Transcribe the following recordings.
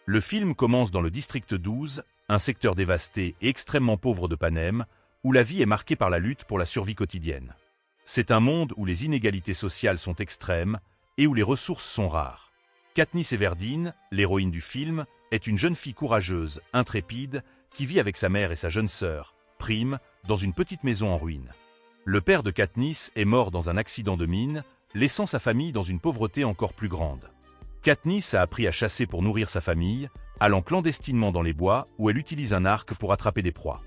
Le film commence dans le district 12, un secteur dévasté et extrêmement pauvre de Panem, où la vie est marquée par la lutte pour la survie quotidienne. C'est un monde où les inégalités sociales sont extrêmes et où les ressources sont rares. Katniss Everdeen, l'héroïne du film, est une jeune fille courageuse, intrépide, qui vit avec sa mère et sa jeune sœur, Prime, dans une petite maison en ruine. Le père de Katniss est mort dans un accident de mine, laissant sa famille dans une pauvreté encore plus grande. Katniss a appris à chasser pour nourrir sa famille, allant clandestinement dans les bois où elle utilise un arc pour attraper des proies.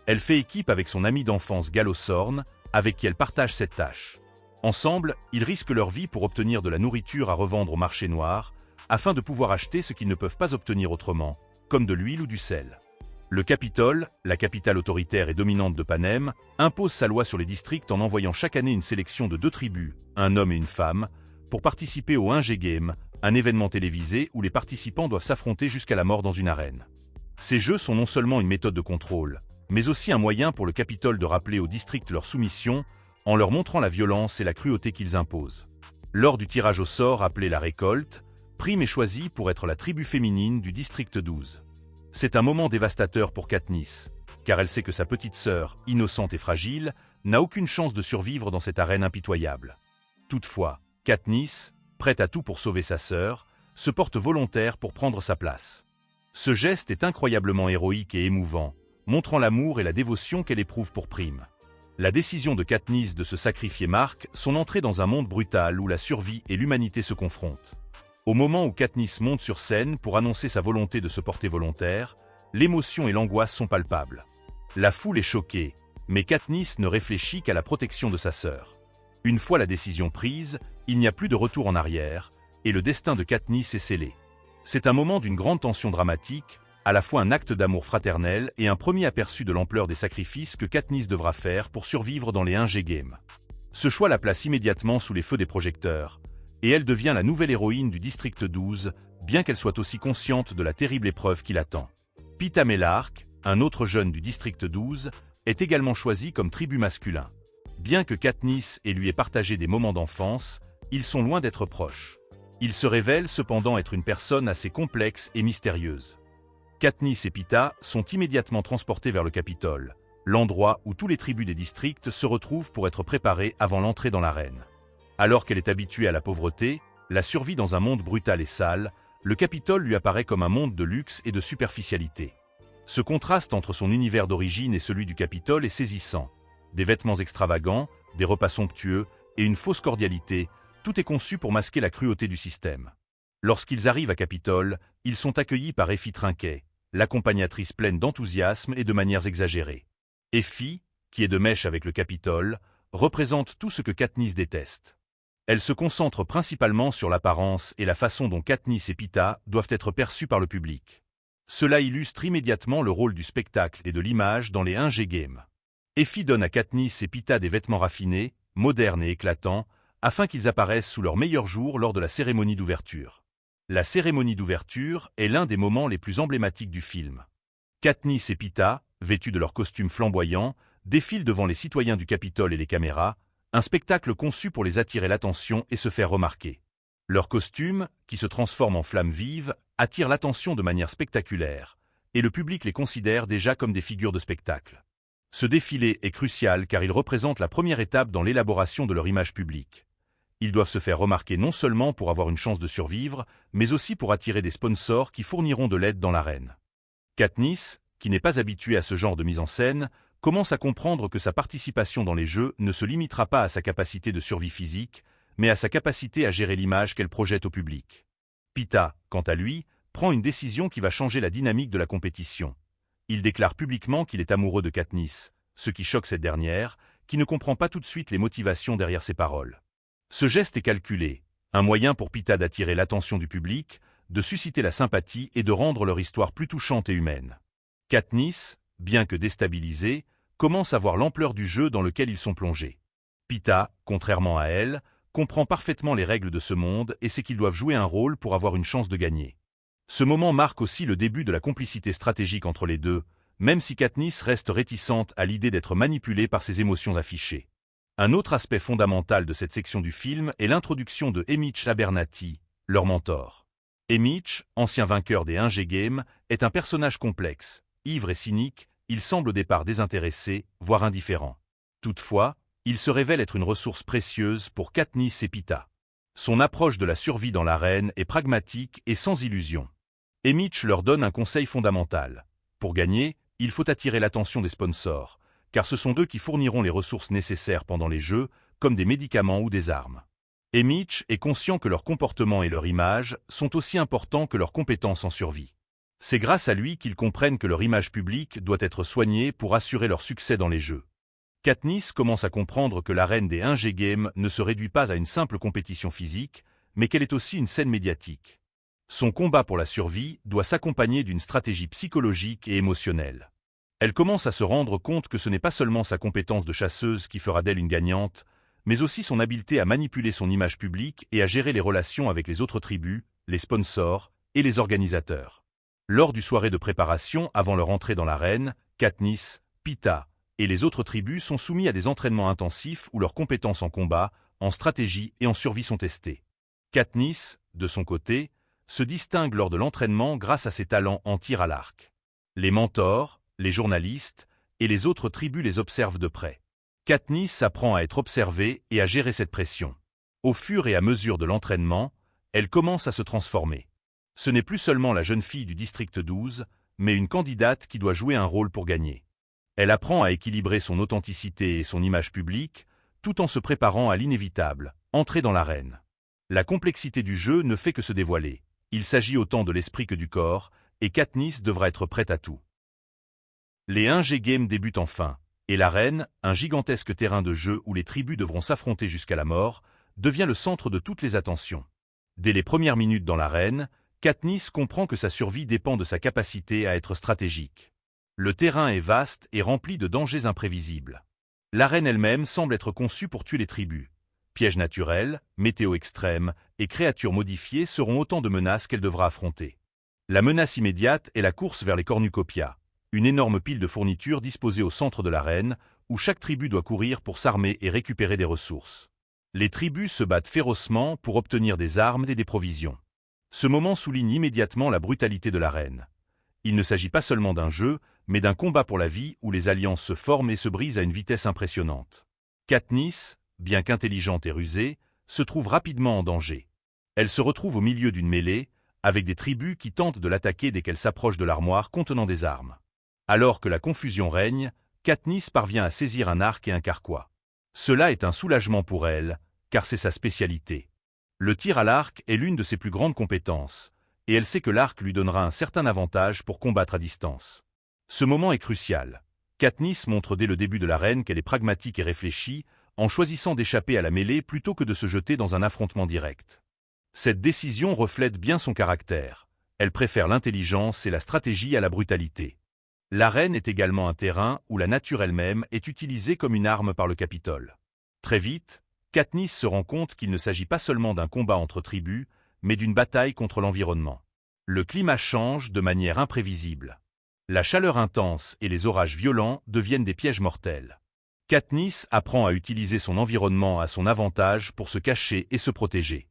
Elle fait équipe avec son ami d'enfance Gallo Sorn, avec qui elle partage cette tâche. Ensemble, ils risquent leur vie pour obtenir de la nourriture à revendre au marché noir, afin de pouvoir acheter ce qu'ils ne peuvent pas obtenir autrement, comme de l'huile ou du sel. Le Capitole, la capitale autoritaire et dominante de Panem, impose sa loi sur les districts en envoyant chaque année une sélection de 2 tribus, un homme et une femme, pour participer au 1G Game, un événement télévisé où les participants doivent s'affronter jusqu'à la mort dans une arène. Ces jeux sont non seulement une méthode de contrôle, mais aussi un moyen pour le Capitole de rappeler aux districts leur soumission, en leur montrant la violence et la cruauté qu'ils imposent. Lors du tirage au sort appelé la récolte, Prime est choisie pour être la tribu féminine du district 12. C'est un moment dévastateur pour Katniss, car elle sait que sa petite sœur, innocente et fragile, n'a aucune chance de survivre dans cette arène impitoyable. Toutefois, Katniss, prête à tout pour sauver sa sœur, se porte volontaire pour prendre sa place. Ce geste est incroyablement héroïque et émouvant, montrant l'amour et la dévotion qu'elle éprouve pour Prime. La décision de Katniss de se sacrifier marque son entrée dans un monde brutal où la survie et l'humanité se confrontent. Au moment où Katniss monte sur scène pour annoncer sa volonté de se porter volontaire, l'émotion et l'angoisse sont palpables. La foule est choquée, mais Katniss ne réfléchit qu'à la protection de sa sœur. Une fois la décision prise, il n'y a plus de retour en arrière, et le destin de Katniss est scellé. C'est un moment d'une grande tension dramatique, à la fois un acte d'amour fraternel et un premier aperçu de l'ampleur des sacrifices que Katniss devra faire pour survivre dans les 1G Games. Ce choix la place immédiatement sous les feux des projecteurs, et elle devient la nouvelle héroïne du district 12, bien qu'elle soit aussi consciente de la terrible épreuve qui l'attend. Peeta Mellark, un autre jeune du district 12, est également choisi comme tribut masculin. Bien que Katniss et lui aient partagé des moments d'enfance, ils sont loin d'être proches. Il se révèle cependant être une personne assez complexe et mystérieuse. Katniss et Peeta sont immédiatement transportés vers le Capitole, l'endroit où tous les tribus des districts se retrouvent pour être préparés avant l'entrée dans l'arène. Alors qu'elle est habituée à la pauvreté, la survie dans un monde brutal et sale, le Capitole lui apparaît comme un monde de luxe et de superficialité. Ce contraste entre son univers d'origine et celui du Capitole est saisissant. Des vêtements extravagants, des repas somptueux et une fausse cordialité, tout est conçu pour masquer la cruauté du système. Lorsqu'ils arrivent à Capitole, ils sont accueillis par Effie Trinquet, l'accompagnatrice pleine d'enthousiasme et de manières exagérées. Effie, qui est de mèche avec le Capitole, représente tout ce que Katniss déteste. Elle se concentre principalement sur l'apparence et la façon dont Katniss et Peeta doivent être perçus par le public. Cela illustre immédiatement le rôle du spectacle et de l'image dans les 1G Games. Effie donne à Katniss et Peeta des vêtements raffinés, modernes et éclatants, afin qu'ils apparaissent sous leur meilleur jour lors de la cérémonie d'ouverture. La cérémonie d'ouverture est l'un des moments les plus emblématiques du film. Katniss et Peeta, vêtus de leurs costumes flamboyants, défilent devant les citoyens du Capitole et les caméras, un spectacle conçu pour les attirer l'attention et se faire remarquer. Leurs costumes, qui se transforment en flammes vives, attirent l'attention de manière spectaculaire, et le public les considère déjà comme des figures de spectacle. Ce défilé est crucial car il représente la première étape dans l'élaboration de leur image publique. Ils doivent se faire remarquer non seulement pour avoir une chance de survivre, mais aussi pour attirer des sponsors qui fourniront de l'aide dans l'arène. Katniss, qui n'est pas habituée à ce genre de mise en scène, commence à comprendre que sa participation dans les jeux ne se limitera pas à sa capacité de survie physique, mais à sa capacité à gérer l'image qu'elle projette au public. Peeta, quant à lui, prend une décision qui va changer la dynamique de la compétition. Il déclare publiquement qu'il est amoureux de Katniss, ce qui choque cette dernière, qui ne comprend pas tout de suite les motivations derrière ses paroles. Ce geste est calculé, un moyen pour Peeta d'attirer l'attention du public, de susciter la sympathie et de rendre leur histoire plus touchante et humaine. Katniss, bien que déstabilisée, commence à voir l'ampleur du jeu dans lequel ils sont plongés. Peeta, contrairement à elle, comprend parfaitement les règles de ce monde et sait qu'ils doivent jouer un rôle pour avoir une chance de gagner. Ce moment marque aussi le début de la complicité stratégique entre les deux, même si Katniss reste réticente à l'idée d'être manipulée par ses émotions affichées. Un autre aspect fondamental de cette section du film est l'introduction de Haymitch Abernathy, leur mentor. Emic, ancien vainqueur des 1G Games, est un personnage complexe. Ivre et cynique, il semble au départ désintéressé, voire indifférent. Toutefois, il se révèle être une ressource précieuse pour Katniss et Peeta. Son approche de la survie dans l'arène est pragmatique et sans illusion. Emic leur donne un conseil fondamental. Pour gagner, il faut attirer l'attention des sponsors, car ce sont eux qui fourniront les ressources nécessaires pendant les jeux, comme des médicaments ou des armes. Emic est conscient que leur comportement et leur image sont aussi importants que leurs compétences en survie. C'est grâce à lui qu'ils comprennent que leur image publique doit être soignée pour assurer leur succès dans les jeux. Katniss commence à comprendre que l'arène des 1G Games ne se réduit pas à une simple compétition physique, mais qu'elle est aussi une scène médiatique. Son combat pour la survie doit s'accompagner d'une stratégie psychologique et émotionnelle. Elle commence à se rendre compte que ce n'est pas seulement sa compétence de chasseuse qui fera d'elle une gagnante, mais aussi son habileté à manipuler son image publique et à gérer les relations avec les autres tribus, les sponsors et les organisateurs. Lors du soirée de préparation avant leur entrée dans l'arène, Katniss, Peeta et les autres tribus sont soumis à des entraînements intensifs où leurs compétences en combat, en stratégie et en survie sont testées. Katniss, de son côté, se distingue lors de l'entraînement grâce à ses talents en tir à l'arc. Les mentors, les journalistes et les autres tribus les observent de près. Katniss apprend à être observée et à gérer cette pression. Au fur et à mesure de l'entraînement, elle commence à se transformer. Ce n'est plus seulement la jeune fille du district 12, mais une candidate qui doit jouer un rôle pour gagner. Elle apprend à équilibrer son authenticité et son image publique, tout en se préparant à l'inévitable, entrer dans l'arène. La complexité du jeu ne fait que se dévoiler. Il s'agit autant de l'esprit que du corps, et Katniss devra être prête à tout. Les 1G Games débutent enfin, et l'arène, un gigantesque terrain de jeu où les tribus devront s'affronter jusqu'à la mort, devient le centre de toutes les attentions. Dès les premières minutes dans l'arène, Katniss comprend que sa survie dépend de sa capacité à être stratégique. Le terrain est vaste et rempli de dangers imprévisibles. L'arène elle-même semble être conçue pour tuer les tribus. Pièges naturels, météo extrême et créatures modifiées seront autant de menaces qu'elle devra affronter. La menace immédiate est la course vers les cornucopias, une énorme pile de fournitures disposée au centre de l'arène, où chaque tribu doit courir pour s'armer et récupérer des ressources. Les tribus se battent férocement pour obtenir des armes et des provisions. Ce moment souligne immédiatement la brutalité de l'arène. Il ne s'agit pas seulement d'un jeu, mais d'un combat pour la vie où les alliances se forment et se brisent à une vitesse impressionnante. Katniss, bien qu'intelligente et rusée, se trouve rapidement en danger. Elle se retrouve au milieu d'une mêlée, avec des tribus qui tentent de l'attaquer dès qu'elle s'approche de l'armoire contenant des armes. Alors que la confusion règne, Katniss parvient à saisir un arc et un carquois. Cela est un soulagement pour elle, car c'est sa spécialité. Le tir à l'arc est l'une de ses plus grandes compétences, et elle sait que l'arc lui donnera un certain avantage pour combattre à distance. Ce moment est crucial. Katniss montre dès le début de l'arène qu'elle est pragmatique et réfléchie, en choisissant d'échapper à la mêlée plutôt que de se jeter dans un affrontement direct. Cette décision reflète bien son caractère. Elle préfère l'intelligence et la stratégie à la brutalité. L'arène est également un terrain où la nature elle-même est utilisée comme une arme par le Capitole. Très vite, Katniss se rend compte qu'il ne s'agit pas seulement d'un combat entre tribus, mais d'une bataille contre l'environnement. Le climat change de manière imprévisible. La chaleur intense et les orages violents deviennent des pièges mortels. Katniss apprend à utiliser son environnement à son avantage pour se cacher et se protéger.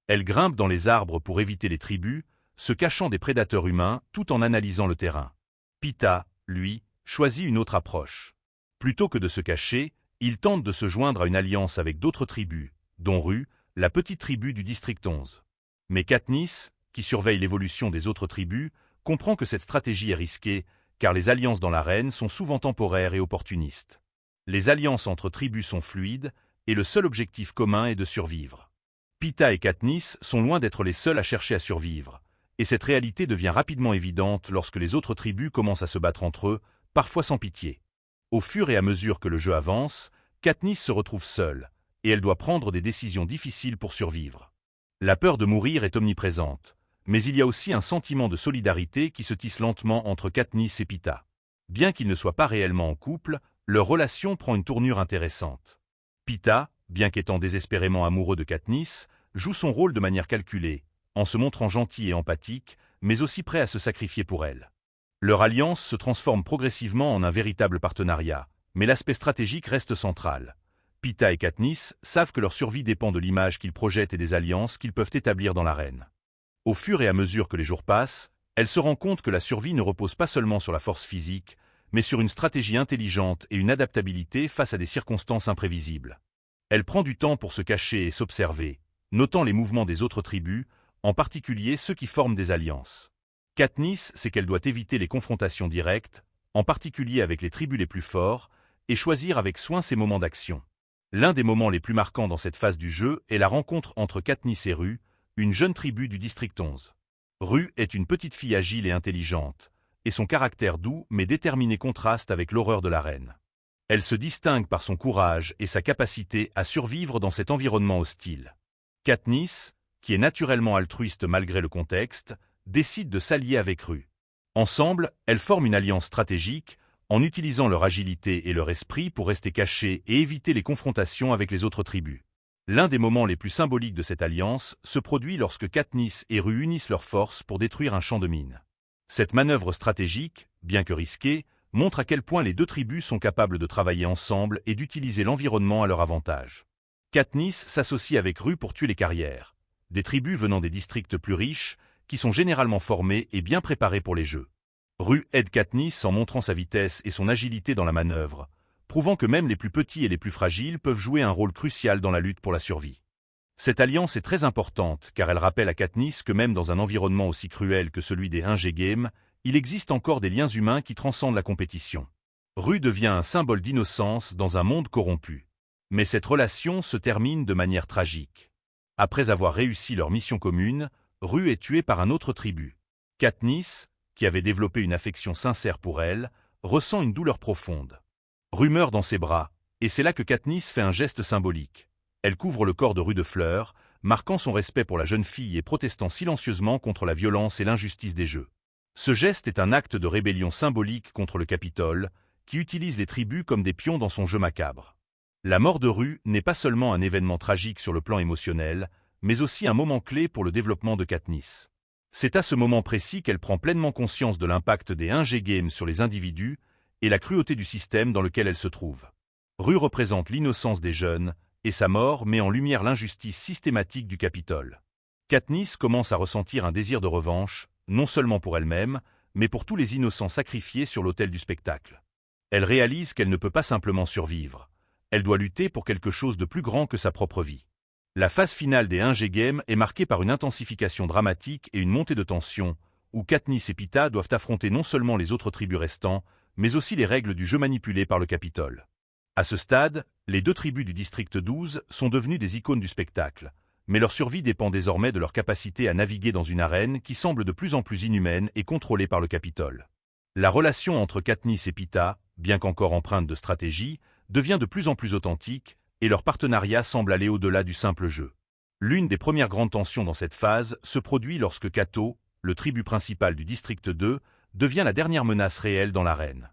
Elle grimpe dans les arbres pour éviter les tribus, se cachant des prédateurs humains tout en analysant le terrain. Peeta, lui, choisit une autre approche. Plutôt que de se cacher, il tente de se joindre à une alliance avec d'autres tribus, dont Rue, la petite tribu du district 11. Mais Katniss, qui surveille l'évolution des autres tribus, comprend que cette stratégie est risquée, car les alliances dans l'arène sont souvent temporaires et opportunistes. Les alliances entre tribus sont fluides, et le seul objectif commun est de survivre. Peeta et Katniss sont loin d'être les seuls à chercher à survivre, et cette réalité devient rapidement évidente lorsque les autres tribus commencent à se battre entre eux, parfois sans pitié. Au fur et à mesure que le jeu avance, Katniss se retrouve seule, et elle doit prendre des décisions difficiles pour survivre. La peur de mourir est omniprésente, mais il y a aussi un sentiment de solidarité qui se tisse lentement entre Katniss et Peeta. Bien qu'ils ne soient pas réellement en couple, leur relation prend une tournure intéressante. Peeta, bien qu'étant désespérément amoureux de Katniss, joue son rôle de manière calculée, en se montrant gentil et empathique, mais aussi prêt à se sacrifier pour elle. Leur alliance se transforme progressivement en un véritable partenariat, mais l'aspect stratégique reste central. Peeta et Katniss savent que leur survie dépend de l'image qu'ils projettent et des alliances qu'ils peuvent établir dans l'arène. Au fur et à mesure que les jours passent, elle se rend compte que la survie ne repose pas seulement sur la force physique, mais sur une stratégie intelligente et une adaptabilité face à des circonstances imprévisibles. Elle prend du temps pour se cacher et s'observer, notant les mouvements des autres tribus, en particulier ceux qui forment des alliances. Katniss sait qu'elle doit éviter les confrontations directes, en particulier avec les tribus les plus forts, et choisir avec soin ses moments d'action. L'un des moments les plus marquants dans cette phase du jeu est la rencontre entre Katniss et Rue, une jeune tribu du district 11. Rue est une petite fille agile et intelligente, et son caractère doux mais déterminé contraste avec l'horreur de la reine. Elle se distingue par son courage et sa capacité à survivre dans cet environnement hostile. Katniss, qui est naturellement altruiste malgré le contexte, décide de s'allier avec Rue. Ensemble, elles forment une alliance stratégique, en utilisant leur agilité et leur esprit pour rester cachés et éviter les confrontations avec les autres tribus. L'un des moments les plus symboliques de cette alliance se produit lorsque Katniss et Rue unissent leurs forces pour détruire un champ de mines. Cette manœuvre stratégique, bien que risquée, montre à quel point les deux tribus sont capables de travailler ensemble et d'utiliser l'environnement à leur avantage. Katniss s'associe avec Rue pour tuer les carrières, des tribus venant des districts plus riches, qui sont généralement formées et bien préparées pour les jeux. Rue aide Katniss en montrant sa vitesse et son agilité dans la manœuvre, prouvant que même les plus petits et les plus fragiles peuvent jouer un rôle crucial dans la lutte pour la survie. Cette alliance est très importante car elle rappelle à Katniss que même dans un environnement aussi cruel que celui des Hunger Games, il existe encore des liens humains qui transcendent la compétition. Rue devient un symbole d'innocence dans un monde corrompu. Mais cette relation se termine de manière tragique. Après avoir réussi leur mission commune, Rue est tuée par un autre tribu. Katniss, qui avait développé une affection sincère pour elle, ressent une douleur profonde. Rue meurt dans ses bras, et c'est là que Katniss fait un geste symbolique. Elle couvre le corps de Rue de fleurs, marquant son respect pour la jeune fille et protestant silencieusement contre la violence et l'injustice des jeux. Ce geste est un acte de rébellion symbolique contre le Capitole, qui utilise les tribus comme des pions dans son jeu macabre. La mort de Rue n'est pas seulement un événement tragique sur le plan émotionnel, mais aussi un moment clé pour le développement de Katniss. C'est à ce moment précis qu'elle prend pleinement conscience de l'impact des Hunger Games sur les individus et la cruauté du système dans lequel elle se trouve. Rue représente l'innocence des jeunes, et sa mort met en lumière l'injustice systématique du Capitole. Katniss commence à ressentir un désir de revanche, non seulement pour elle-même, mais pour tous les innocents sacrifiés sur l'autel du spectacle. Elle réalise qu'elle ne peut pas simplement survivre. Elle doit lutter pour quelque chose de plus grand que sa propre vie. La phase finale des Hunger Games est marquée par une intensification dramatique et une montée de tension, où Katniss et Peeta doivent affronter non seulement les autres tribus restants, mais aussi les règles du jeu manipulées par le Capitole. À ce stade, les deux tribus du district 12 sont devenues des icônes du spectacle, mais leur survie dépend désormais de leur capacité à naviguer dans une arène qui semble de plus en plus inhumaine et contrôlée par le Capitole. La relation entre Katniss et Peeta, bien qu'encore empreinte de stratégie, devient de plus en plus authentique, et leur partenariat semble aller au-delà du simple jeu. L'une des premières grandes tensions dans cette phase se produit lorsque Cato, le tribut principal du district 2, devient la dernière menace réelle dans l'arène.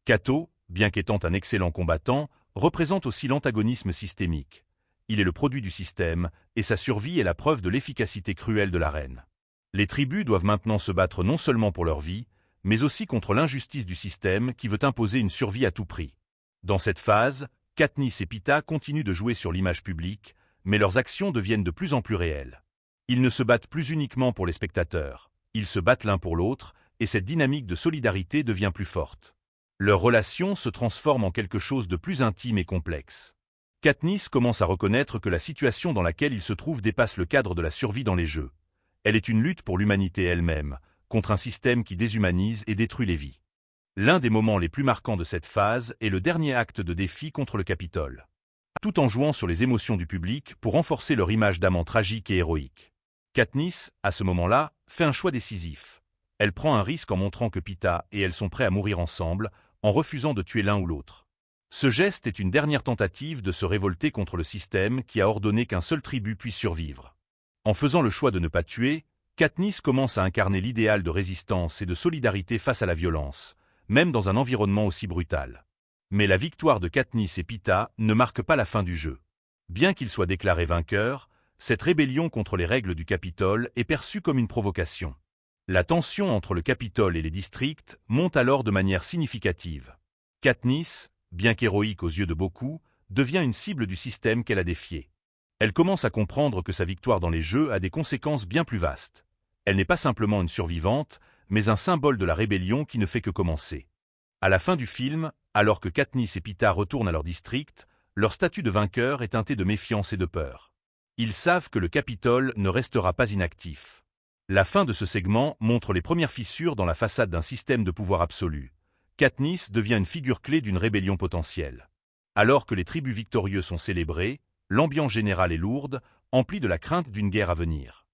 Cato, bien qu'étant un excellent combattant, représente aussi l'antagonisme systémique. Il est le produit du système, et sa survie est la preuve de l'efficacité cruelle de la reine. Les tribus doivent maintenant se battre non seulement pour leur vie, mais aussi contre l'injustice du système qui veut imposer une survie à tout prix. Dans cette phase, Katniss et Peeta continuent de jouer sur l'image publique, mais leurs actions deviennent de plus en plus réelles. Ils ne se battent plus uniquement pour les spectateurs, ils se battent l'un pour l'autre, et cette dynamique de solidarité devient plus forte. Leur relation se transforme en quelque chose de plus intime et complexe. Katniss commence à reconnaître que la situation dans laquelle il se trouve dépasse le cadre de la survie dans les jeux. Elle est une lutte pour l'humanité elle-même, contre un système qui déshumanise et détruit les vies. L'un des moments les plus marquants de cette phase est le dernier acte de défi contre le Capitole. Tout en jouant sur les émotions du public pour renforcer leur image d'amant tragique et héroïque. Katniss, à ce moment-là, fait un choix décisif. Elle prend un risque en montrant que Peeta et elle sont prêts à mourir ensemble, en refusant de tuer l'un ou l'autre. Ce geste est une dernière tentative de se révolter contre le système qui a ordonné qu'un seul tribut puisse survivre. En faisant le choix de ne pas tuer, Katniss commence à incarner l'idéal de résistance et de solidarité face à la violence, même dans un environnement aussi brutal. Mais la victoire de Katniss et Peeta ne marque pas la fin du jeu. Bien qu'il soit déclaré vainqueur, cette rébellion contre les règles du Capitole est perçue comme une provocation. La tension entre le Capitole et les districts monte alors de manière significative. Katniss, bien qu'héroïque aux yeux de beaucoup, devient une cible du système qu'elle a défié. Elle commence à comprendre que sa victoire dans les jeux a des conséquences bien plus vastes. Elle n'est pas simplement une survivante, mais un symbole de la rébellion qui ne fait que commencer. À la fin du film, alors que Katniss et Peeta retournent à leur district, leur statut de vainqueur est teinté de méfiance et de peur. Ils savent que le Capitole ne restera pas inactif. La fin de ce segment montre les premières fissures dans la façade d'un système de pouvoir absolu. Katniss devient une figure clé d'une rébellion potentielle. Alors que les tribus victorieux sont célébrés, l'ambiance générale est lourde, emplie de la crainte d'une guerre à venir.